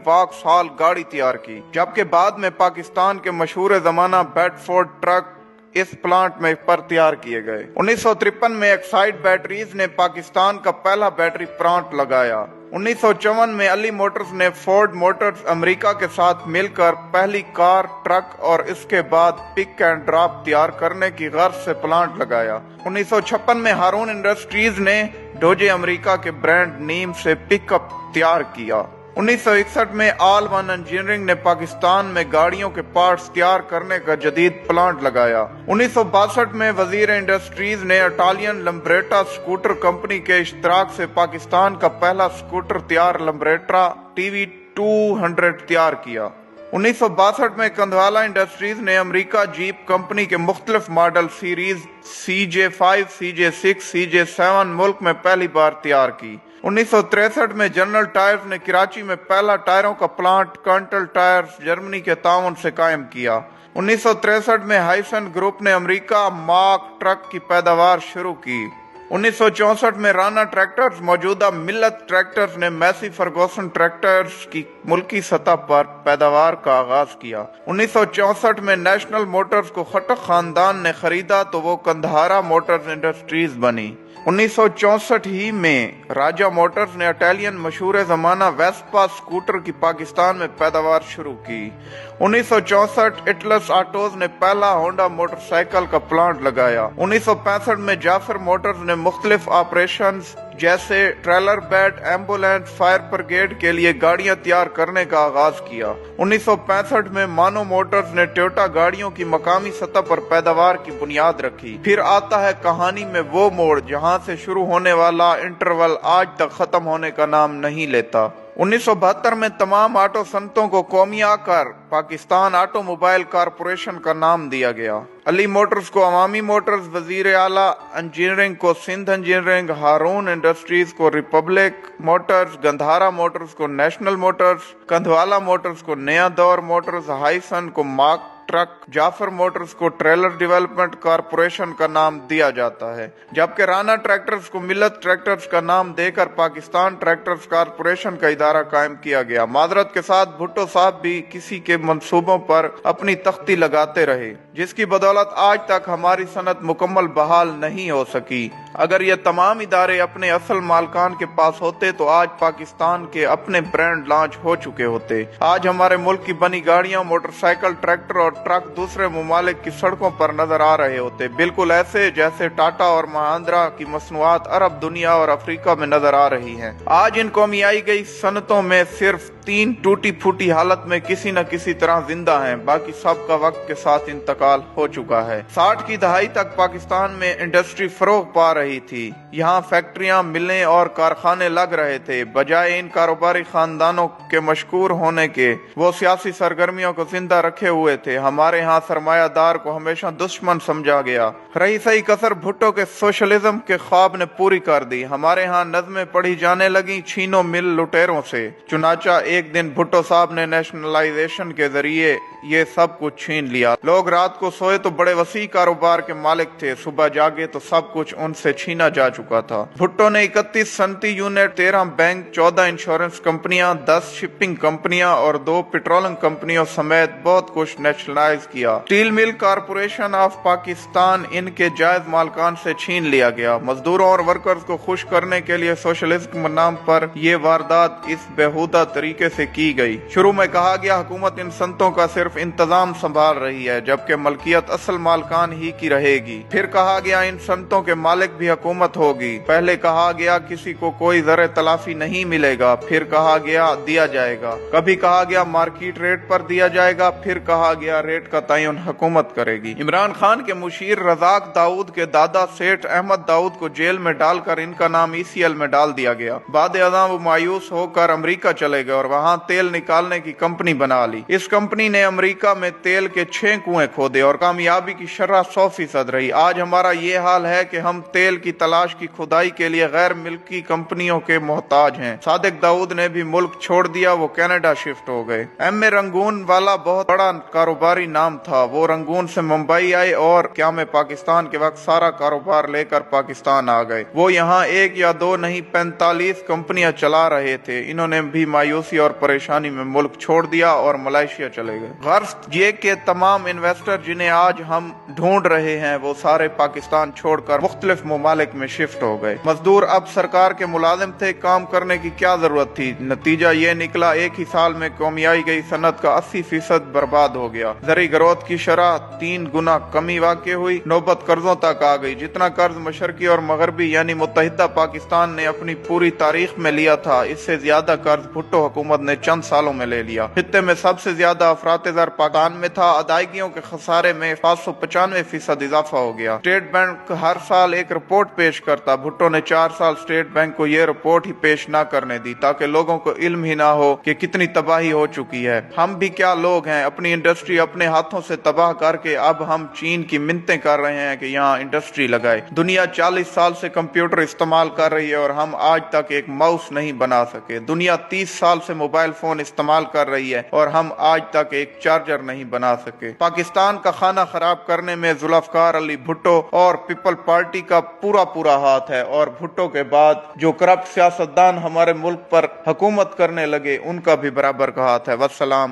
वाक्सॉल गाड़ी तैयार की, जबकि बाद में पाकिस्तान के मशहूर जमाना बेडफोर्ड ट्रक इस प्लांट में पर तैयार किए गए। 1953 में एक्साइड बैटरीज ने पाकिस्तान का पहला बैटरी प्लांट लगाया। 1954 में अली मोटर्स ने फोर्ड मोटर्स अमेरिका के साथ मिलकर पहली कार, ट्रक और इसके बाद पिक एंड ड्रॉप तैयार करने की गर्ज से प्लांट लगाया। 1956 में हारून इंडस्ट्रीज ने डोजे अमेरिका के ब्रांड नीम से पिकअप तैयार किया। 1961 में ऑल वन इंजीनियरिंग ने पाकिस्तान में गाड़ियों के पार्ट्स तैयार करने का जदीद प्लांट लगाया। 1962 में वजीर इंडस्ट्रीज ने इटालियन लम्ब्रेटा स्कूटर कंपनी के इश्तराक से पाकिस्तान का पहला स्कूटर तैयार लम्ब्रेटा TV 200 तैयार किया। 1962 में कंधवाला इंडस्ट्रीज ने अमेरिका जीप कंपनी के मुख्तलिफ model series CJ5, CJ6, CJ7 मुल्क में पहली बार तैयार की। 1963 में जनरल टायर्स ने कराची में पहला टायरों का प्लांट कंटल टायर्स जर्मनी के ताउन से कायम किया। 1963 में हाइसन ग्रुप ने अमेरिका मार्क ट्रक की पैदावार शुरू की। 1964 में राना ट्रैक्टर्स मौजूदा मिल्लत ट्रैक्टर्स ने मैसी फर्गूसन ट्रैक्टर्स की मुल्की सतह पर पैदावार का आगाज किया। 1964 में नेशनल मोटर्स को खटक खानदान ने खरीदा तो वो कंधारा मोटर्स इंडस्ट्रीज बनी। 1964 ही में राजा मोटर्स ने इटालियन मशहूर जमाना वेस्पा स्कूटर की पाकिस्तान में पैदावार शुरू की। 1964 इटलस ऑटोज ने पहला होंडा मोटरसाइकिल का प्लांट लगाया। 1965 में जाफर मोटर्स ने मुख्तलिफ ऑपरेशंस जैसे trailer bed, ambulance, fire brigade के लिए गाड़ियां तैयार करने का आगाज किया। 1965 में मानो मोटर्स ने टोयोटा गाड़ियों की मकामी सतह पर पैदावार की बुनियाद रखी। फिर आता है कहानी में वो मोड़ जहां से शुरू होने वाला इंटरवल आज तक खत्म होने का नाम नहीं लेता। 1972 में तमाम ऑटो सनतों को कौमिया कर पाकिस्तान ऑटोमोबाइल कारपोरेशन का नाम दिया गया। अली मोटर्स को अवामी मोटर्स, वजीर आला इंजीनियरिंग को सिंध इंजीनियरिंग, हारून इंडस्ट्रीज को रिपब्लिक मोटर्स, गंधारा मोटर्स को नेशनल मोटर्स, कंधवाला मोटर्स को नया दौर मोटर्स, हाइसन को मार्क ट्रक, जाफर मोटर्स को ट्रेलर डेवलपमेंट कारपोरेशन का नाम दिया जाता है, जबकि राना ट्रैक्टर्स को मिल्लत ट्रैक्टर्स का नाम देकर पाकिस्तान ट्रैक्टर्स कारपोरेशन का इदारा कायम किया गया। माजरत के साथ भुट्टो साहब भी किसी के मंसूबों पर अपनी तख्ती लगाते रहे, जिसकी बदौलत आज तक हमारी सनत मुकम्मल बहाल नहीं हो सकी। अगर ये तमाम इदारे अपने असल मालकान के पास होते तो आज पाकिस्तान के अपने ब्रांड लॉन्च हो चुके होते। आज हमारे मुल्क की बनी गाड़ियां, मोटरसाइकिल, ट्रैक्टर और ट्रक दूसरे ममालिक की सड़कों पर नजर आ रहे होते, बिल्कुल ऐसे जैसे टाटा और महिंद्रा की मसनूआत अरब दुनिया और अफ्रीका में नजर आ रही हैं। आज इन कौमियाई गई सनतों में सिर्फ 3 टूटी फूटी हालत में किसी न किसी तरह जिंदा हैं, बाकी सब का वक्त के साथ इंतकाल हो चुका है। 60 की दहाई तक पाकिस्तान में इंडस्ट्री फरोग पा रही थी। यहाँ फैक्ट्रियां, मिलें और कारखाने लग रहे थे। बजाय इन कारोबारी खानदानों के मशहूर होने के, वो सियासी सरगर्मियों को जिंदा रखे हुए थे। हमारे यहाँ सरमायादार को हमेशा दुश्मन समझा गया। रही सही कसर भुट्टो के सोशलिज्म के ख्वाब ने पूरी कर दी। हमारे यहाँ नज़में पढ़ी जाने लगी छीनो मिल लुटेरों से। चुनाचा एक दिन भुट्टो साहब ने नेशनलाइजेशन के जरिए ये सब कुछ छीन लिया। लोग रात को सोए तो बड़े वसी कारोबार के मालिक थे, सुबह जागे तो सब कुछ उनसे छीना जा चुका था। भुट्टो ने 31 सनती यूनिट, 13 बैंक, 14 इंश्योरेंस कंपनियां, 10 शिपिंग कंपनियां और 2 पेट्रोलियम कंपनियों समेत बहुत कुछ नेशनलाइज किया। Steel mill corporation of Pakistan इनके जायज मालकान से छीन लिया गया। मजदूरों और वर्कर्स को खुश करने के लिए सोशलिज्म के नाम पर यह वारदात इस बेहुदा तरीके से की गई। शुरू में कहा गया हुकूमत इन संतों का सिर्फ इंतजाम संभाल रही है, जबकि मलकियत असल मालकान ही की रहेगी। फिर कहा गया इन संतों के मालिक भी हुकूमत होगी। पहले कहा गया किसी को कोई जरे तलाफी नहीं मिलेगा, फिर कहा गया दिया जाएगा। कभी कहा गया मार्केट रेट पर दिया जाएगा, फिर कहा गया रेट का तयन हुकूमत करेगी। इमरान खान के मुशीर रजाक दाऊद के दादा सेठ अहमद दाऊद को जेल में डालकर इनका नाम ECL में डाल दिया गया। बाद अज़ां वो मायूस होकर अमेरिका चले गए और वहाँ तेल निकालने की कंपनी बना ली। इस कंपनी ने अमेरिका में तेल के 6 कुएं खोदे और कामयाबी की शरह 100% रही। आज हमारा ये हाल है कि हम तेल की तलाश की खुदाई के लिए गैर मिल्की कंपनियों के मोहताज हैं। सादिक दाऊद ने भी मुल्क छोड़ दिया, वो कनाडा शिफ्ट हो गए। MA रंगून वाला बहुत बड़ा कारोबारी कारोबारी नाम था। वो रंगून से मुंबई आए और क़याम पाकिस्तान के वक्त सारा कारोबार लेकर पाकिस्तान आ गए। वो यहाँ 1 या 2 नहीं 45 कंपनियां चला रहे थे। इन्होंने भी मायूसी और परेशानी में मुल्क छोड़ दिया और मलेशिया चले गए। गर्ज ये कि तमाम इन्वेस्टर जिन्हें आज हम ढूंढ रहे हैं वो सारे पाकिस्तान छोड़कर मुख्तलिफ ममालिक में शिफ्ट हो गए। मजदूर अब सरकार के मुलाजिम थे, काम करने की क्या जरूरत थी। नतीजा ये निकला, एक ही साल में कमाई गई सनत का 80% बर्बाद हो गया। ज़री ग्रोथ की शरह 3 गुना कमी वाक़ हुई। नौबत कर्जों तक आ गई। जितना कर्ज मशरकी और मगरबी यानी मुत्तहिदा पाकिस्तान ने अपनी पूरी तारीख में लिया था, इससे ज्यादा कर्ज भुट्टो हुकूमत ने चंद सालों में ले लिया। खित्ते में सबसे ज्यादा अफरात ज़र पाकिस्तान में था। अदायगियों के खसारे में 595% इजाफा हो गया। स्टेट बैंक हर साल एक रिपोर्ट पेश करता। भुट्टो ने 4 साल स्टेट बैंक को ये रिपोर्ट ही पेश न करने दी ताकि लोगों को इल्म ही ना हो कि कितनी तबाही हो चुकी है। हम भी क्या लोग हैं, अपनी इंडस्ट्री अपने हाथों से तबाह करके अब हम चीन की मिन्नतें कर रहे हैं कि यहाँ इंडस्ट्री लगाए। दुनिया 40 साल से कंप्यूटर इस्तेमाल कर रही है और हम आज तक एक माउस नहीं बना सके। दुनिया 30 साल से मोबाइल फोन इस्तेमाल कर रही है और हम आज तक एक चार्जर नहीं बना सके। पाकिस्तान का खाना खराब करने में जुल्फकार अली भुट्टो और पीपल पार्टी का पूरा हाथ है और भुट्टो के बाद जो करप्ट सियासतदान हमारे मुल्क पर हुकूमत करने लगे उनका भी बराबर का हाथ है। वस्सलाम।